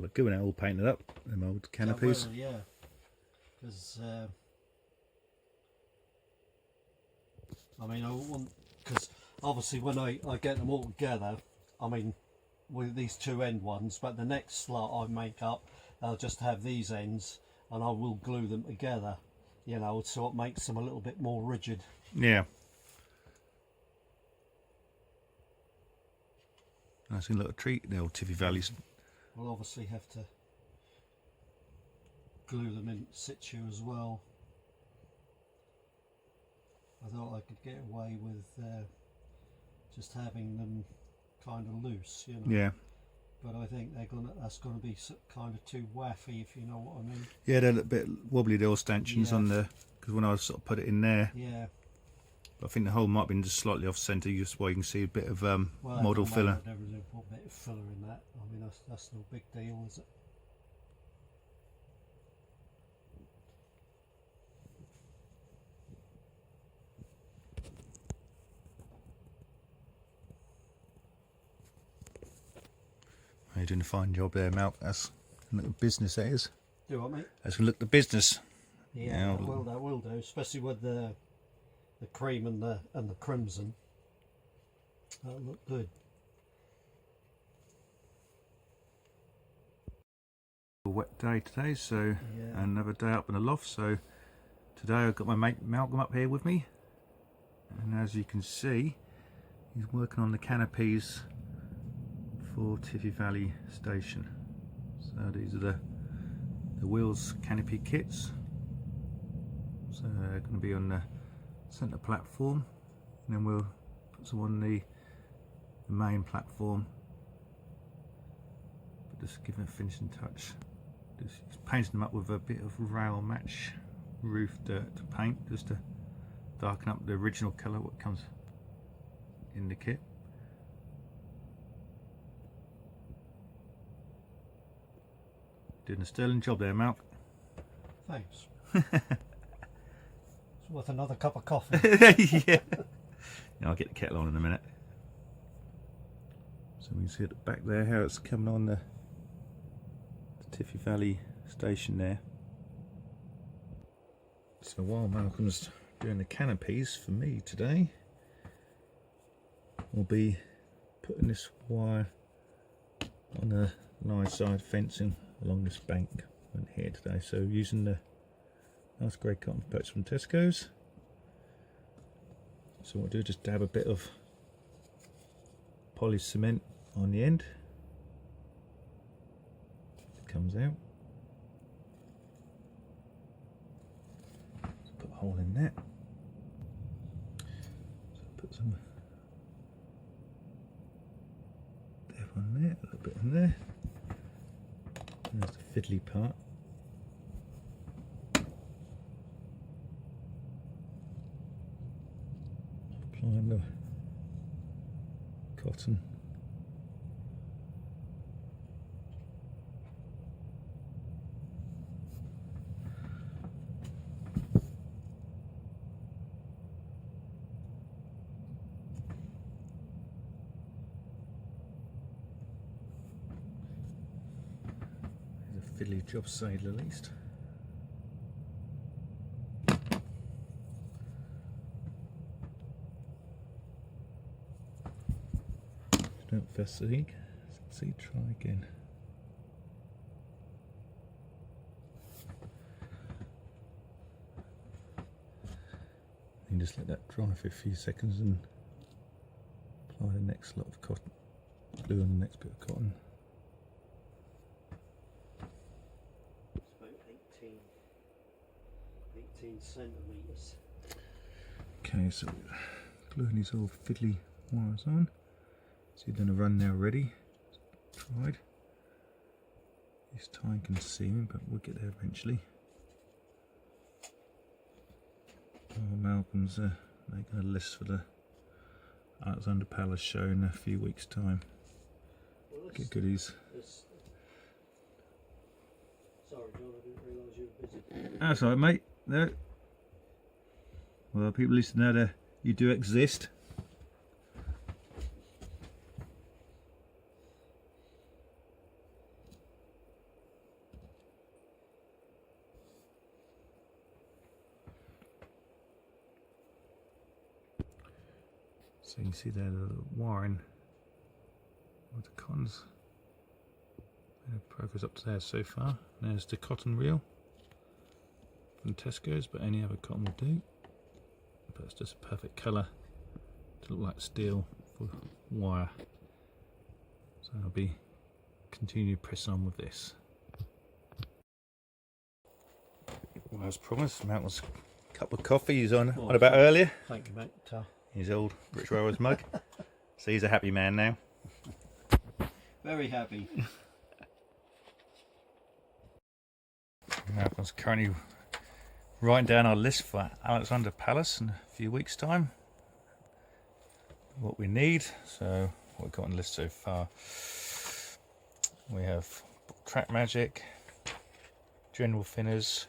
look good when they're all painted up, them old canopies. Well, yeah, because I mean, I want, because obviously when I get them all together, I mean, with these two end ones, but the next slot I make up, I'll just have these ends and I will glue them together, you know, so it makes them a little bit more rigid. Yeah. Nice little treat, the old Tiffy Valleys. We'll obviously have to glue them in situ as well. I thought I could get away with just having them kind of loose, you know. Yeah. But I think that's gonna be kind of too waffy, if you know what I mean. Yeah, they're a bit wobbly, the oil stanchions on the, because when I sort of put it in there, yeah. I think the hole might have been just slightly off centre, just where you can see a bit of Well, model filler. There was a bit of filler in that. I mean, that's no big deal, is it? You're doing a fine job there, Malk. That's a little business, that is. Do what, mate? That's going to look the business. Yeah, that will do, especially with the cream and the crimson. That'll look good. A wet day today, so Yeah. another day up in the loft. So today I've got my mate Malcolm up here with me, and as you can see, he's working on the canopies for Tiffy Valley Station. So these are the wheels canopy kits. So they're going to be on the centre platform, and then we'll put some on the main platform. But just giving a finishing touch. Just painting them up with a bit of rail match roof dirt paint, just to darken up the original colour what comes in the kit. Doing a sterling job there, Malk. Thanks. It's worth another cup of coffee. Yeah. I'll get the kettle on in a minute. So we can see at the back there how it's coming on the Tiffy Valley Station there. So while Malcolm's doing the canopies for me today, we'll be putting this wire on the lineside fencing along this bank here today. So using the nice grey cotton purchased from Tesco's. So what I'll do is just dab a bit of poly cement on the end. It comes out. So put a hole in that. So put some dab on there, a little bit on there. And there's the fiddly part. Applying the cotton. There's a fiddly job to say the least. Don't fatigue. See, try again. And just let that dry for a few seconds and apply the next lot of cotton, glue on the next bit of cotton. It's about 18 centimetres. Okay, so gluing these old fiddly wires on. So you've done a run now already. Tried. It's time consuming, but we'll get there eventually. Oh, Malcolm's making a list for the Alexander Palace show in a few weeks' time. Well, Get goodies. Sorry, John, I didn't realise you were busy. That's alright, mate. No. Well, people listening out there, you do exist. So you can see there the wiring with the cottons. Progress up to there so far. There's the cotton reel from Tesco's, but any other cotton will do. But it's just a perfect colour to look like steel for wire. So I'll be continue to press on with this. Well, as promised, Malcolm's cup of coffee he's on about earlier. Thank you, mate. His old Rich Rower's mug. So he's a happy man now. Very happy. Malcolm's currently writing down our list for Alexander Palace in a few weeks' time. What we need. So what we've got on the list so far. We have Track Magic, General Thinners,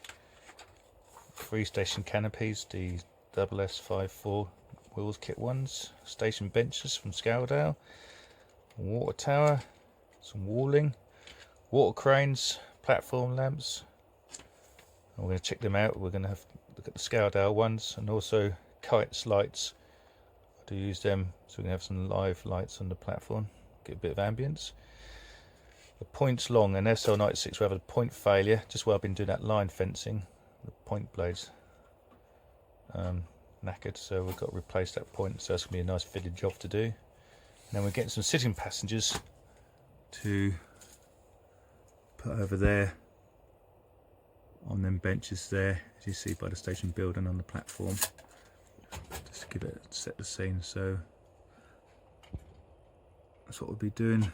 3-station canopies, the SS54 wheels kit ones, station benches from Scaldale, water tower, some walling, water cranes, platform lamps. And we're going to check them out. We're going to have look at the Scaldale ones and also kites lights. I do use them so we can have some live lights on the platform, get a bit of ambience. The points long, and SL96 we have a point failure, just where I've been doing that line fencing, the point blades knackered, so we've got to replace that point, so that's going to be a nice fitted job to do. And then we're getting some sitting passengers to put over there on them benches there, as you see by the station building on the platform, just to give it, set the scene. So that's what we'll be doing.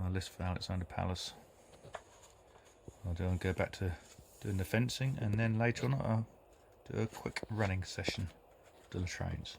Our list for Alexander Palace. I'll do and go back to doing the fencing, and then later on I'll do a quick running session to the trains.